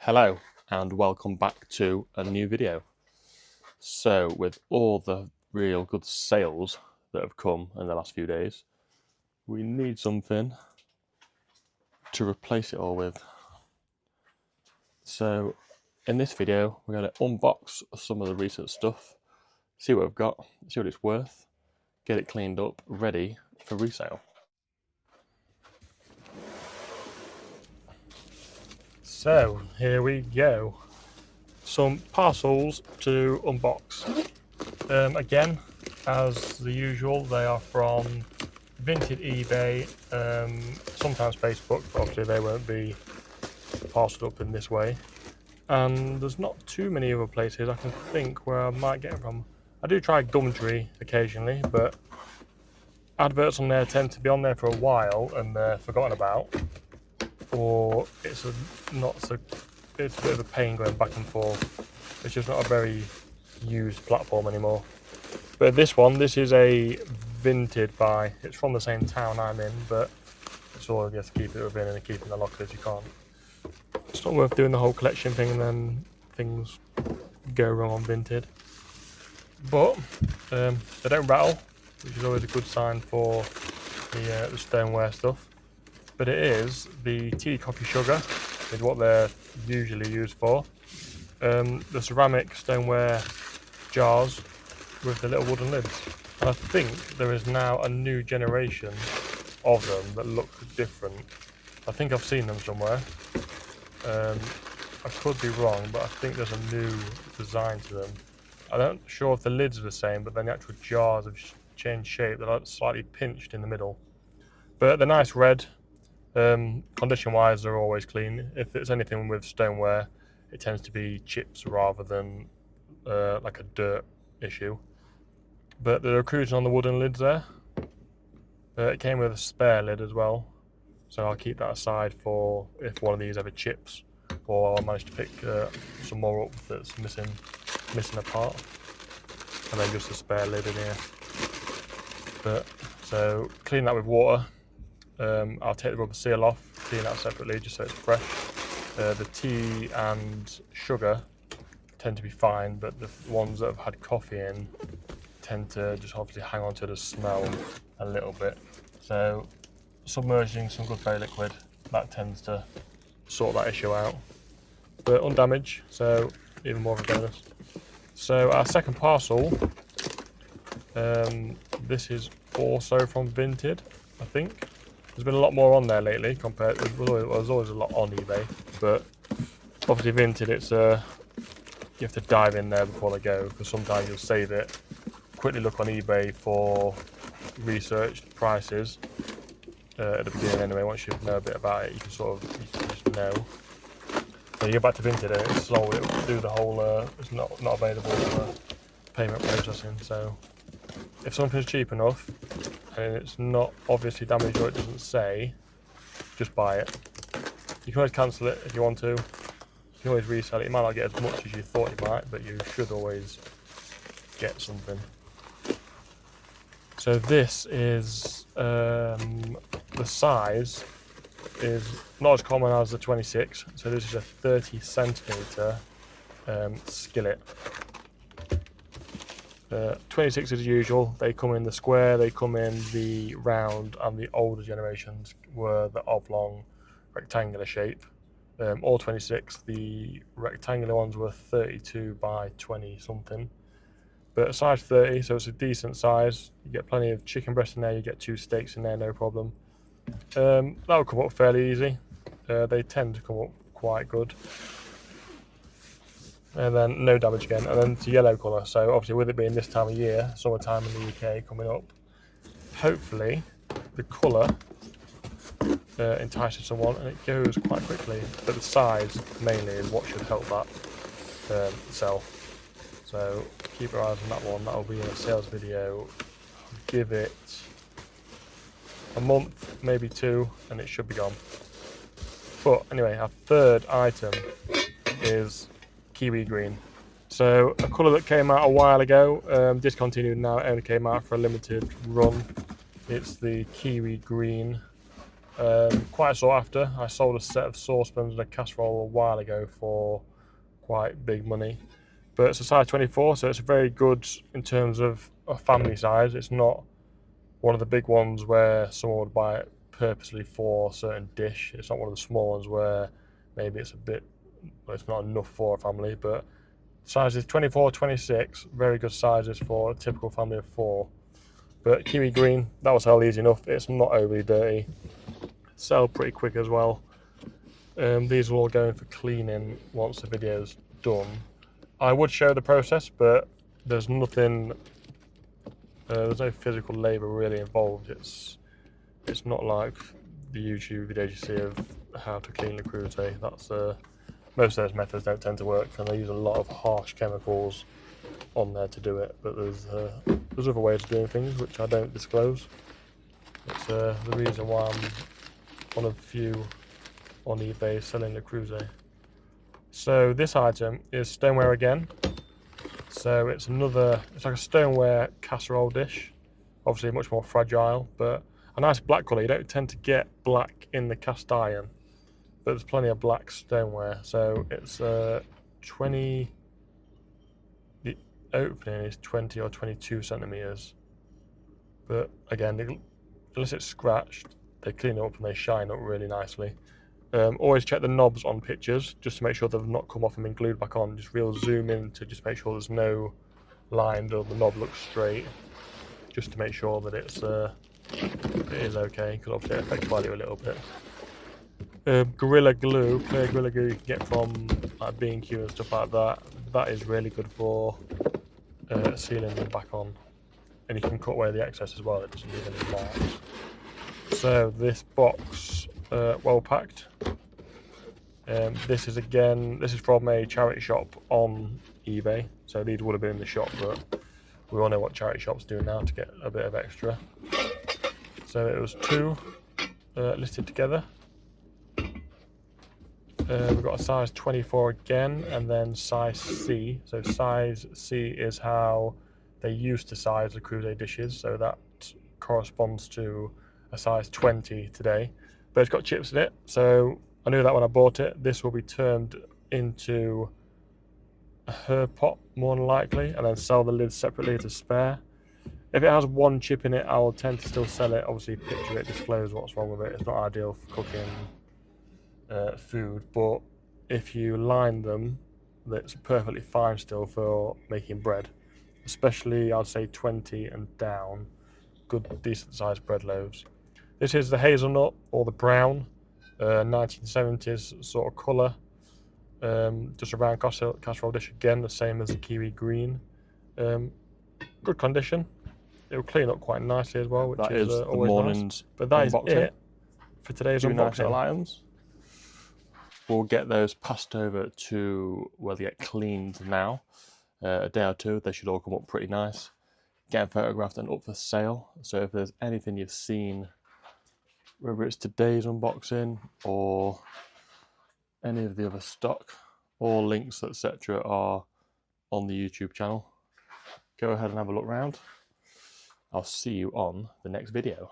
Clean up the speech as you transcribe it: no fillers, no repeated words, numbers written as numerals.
Hello and welcome back to a new video. So with all the real good sales that have come in the last few days, we need something to replace it all with. So in this video we're going to unbox some of the recent stuff, see what we've got, see what it's worth, get it cleaned up, ready for resale. So here we go. Some parcels to unbox. Again, as the usual, they are from Vinted, eBay, sometimes Facebook, but obviously they won't be parceled up in this way. And there's not too many other places I can think where I might get it from. I do try Gumtree occasionally, but adverts on there tend to be on there for a while and they're forgotten about, or it's a bit of a pain going back and forth. It's just not a very used platform anymore. But this is a Vinted buy. It's from the same town I'm in, but it's all you have to keep it within and keep in the lockers. You can't. It's not worth doing the whole collection thing and then things go wrong on Vinted. But they don't rattle, which is always a good sign for the stoneware stuff. But it is the tea, coffee, sugar is what they're usually used for. The ceramic stoneware jars with the little wooden lids. And I think there is now a new generation of them that look different. I think I've seen them somewhere. I could be wrong, but I think there's a new design to them. I'm not sure if the lids are the same, but then the actual jars have changed shape. They're like slightly pinched in the middle. But they're nice red. Condition wise, they're always clean. If it's anything with stoneware, it tends to be chips rather than like a dirt issue. But the Creuset on the wooden lids there. It came with a spare lid as well, so I'll keep that aside for if one of these ever chips, or I manage to pick some more up that's missing a part, and then just a spare lid in here. But so clean that with water. I'll take the rubber seal off, clean that separately just so it's fresh. The tea and sugar tend to be fine, but the ones that have had coffee in tend to just obviously hang on to the smell a little bit. So submerging some good bay liquid, that tends to sort that issue out. But undamaged, so even more of a bonus. So our second parcel, this is also from Vinted, I think. There's been a lot more on there lately compared. There's always a lot on eBay, but obviously Vinted, it's you have to dive in there before they go, because sometimes you'll save it, quickly look on eBay for researched prices at the beginning anyway. Once you know a bit about it, you can just know. So you go back to Vinted and it's slow. It'll do the whole. It's not available for payment processing. So if something's cheap enough and it's not obviously damaged or it doesn't say, just buy it. You can always cancel it if you want to. You can always resell it. You might not get as much as you thought you might, but you should always get something. So this is the size is not as common as the 26. So this is a 30 centimeter skillet. 26 is usual. They come in the square, they come in the round, and the older generations were the oblong rectangular shape. All 26. The rectangular ones were 32 by 20 something. But a size 30, so it's a decent size. You get plenty of chicken breast in there, you get 2 steaks in there, no problem. That'll come up fairly easy. They tend to come up quite good. And then no damage again, and then it's a yellow colour. So obviously with it being this time of year, summertime in the UK coming up, hopefully the colour entices someone and it goes quite quickly. But the size mainly is what should help that sell. So keep your eyes on that one. That'll be in a sales video. I'll give it a month, maybe 2, and it should be gone. But anyway, our third item is kiwi green. So a colour that came out a while ago, discontinued now, it only came out for a limited run. It's the kiwi green. Quite sought after. I sold a set of saucepans and a casserole a while ago for quite big money. But it's a size 24, so it's very good in terms of a family size. It's not one of the big ones where someone would buy it purposely for a certain dish. It's not one of the small ones where maybe it's it's not enough for a family. But sizes 24, 26, very good sizes for a typical family of 4. But kiwi green, that was held easy enough. It's not overly dirty. Sell pretty quick as well. These will all go in for cleaning once the video's done. I would show the process, but there's nothing. There's no physical labour really involved. It's not like the YouTube videos you see of how to clean the Creuset. That's most of those methods don't tend to work, and they use a lot of harsh chemicals on there to do it. But there's other ways of doing things which I don't disclose. It's the reason why I'm one of the few on eBay selling the Creuset. So this item is stoneware again. So it's like a stoneware casserole dish. Obviously much more fragile, but a nice black colour. You don't tend to get black in the cast iron, but there's plenty of black stoneware. So it's 20. The opening is 20 or 22 centimeters. But again, unless it's scratched, they clean it up and they shine up really nicely. Always check the knobs on pictures just to make sure they've not come off and been glued back on. Just real zoom in to just make sure there's no line or the knob looks straight, just to make sure that it is okay, because obviously it affects value a little bit. Gorilla glue, clear Gorilla glue you can get from like B&Q and stuff like that. That is really good for sealing them back on, and you can cut away the excess as well. It doesn't leave any marks. So this box, well packed. This is from a charity shop on eBay. So these would have been in the shop, but we all know what charity shops do now to get a bit of extra. So it was 2 listed together. We've got a size 24 again, and then size C. So size C is how they used to size the Creuset dishes. So that corresponds to a size 20 today, but it's got chips in it, so I knew that when I bought it. This will be turned into a herb pot more than likely, and then sell the lid separately as a spare. If it has 1 chip in it, I will tend to still sell it. Obviously picture it, disclose what's wrong with it. It's not ideal for cooking food, but if you line them, that's perfectly fine still for making bread, especially I'd say 20 and down. Good decent sized bread loaves. This is the hazelnut or the brown, 1970s sort of colour. Just a round casserole dish again, the same as the kiwi green. Good condition. It will clean up quite nicely as well, which that is the always morning's nice. But that is unboxing. it for today's 2 unboxing. nice little items. We'll get those passed over to where they get cleaned now. A day or 2, they should all come up pretty nice. Get photographed and up for sale. So if there's anything you've seen, whether it's today's unboxing or any of the other stock, all links etc. are on the YouTube channel. Go ahead and have a look round. I'll see you on the next video.